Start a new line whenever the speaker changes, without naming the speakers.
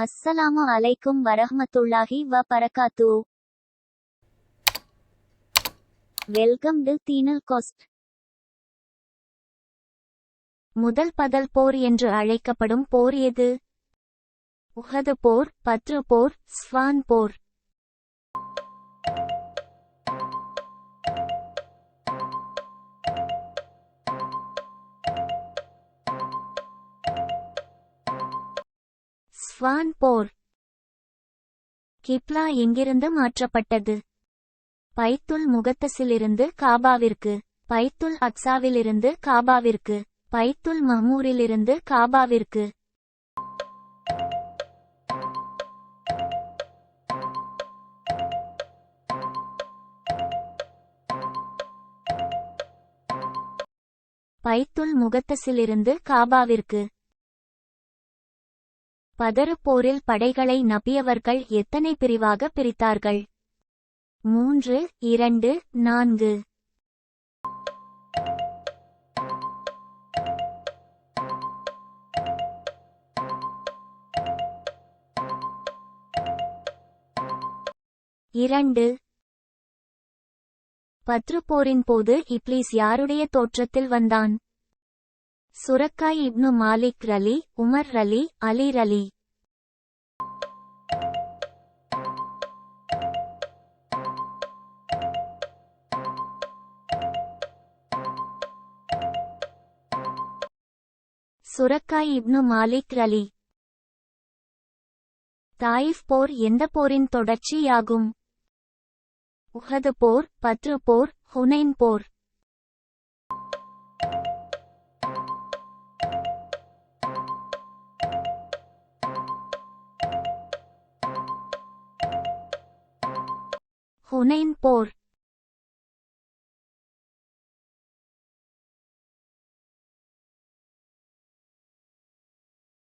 அஸ்ஸலாமு அலைக்கும் வரஹ்மத்துல்லாஹி வ பரகாத்து. வெல்கம் டு தீனல் கோஸ்ட். முதல் பதல் போர் என்று அழைக்கப்படும் போர் எது? உஹது போர், பத்ரு போர், ஸ்வான் போர். ஸ்வான் போர். கிப்லா எங்கிருந்து மாற்றப்பட்டது? பைத்துல் முகத்தஸிலிருந்து காபாவிற்கு, பைத்துல் அக்ஸாவிலிருந்து காபாவிற்கு, பைத்துல் மஹ்மூரிலிருந்து காபாவிற்கு. பைத்துல் முகத்தஸிலிருந்து காபாவிற்கு. பதரு போரில் படைகளை நபியவர்கள் எத்தனை பிரிவாக பிரித்தார்கள்? 3, 2, 4. இரண்டு. பத்ரு போரின் போது இப்லீஸ் யாருடைய தோற்றத்தில் வந்தான்? சுரக்காய் இப்னு மாலிக் ரலி, உமர் ரலி, அலி ரலி. சுரக்காய் இப்னு மாலிக் ரலி. தாயிஃப் போர் எந்த போரின் தொடர்ச்சியாகும்? உஹது போர், பத்ரு போர், ஹுனைன் போர். ஹுனைன் போர்.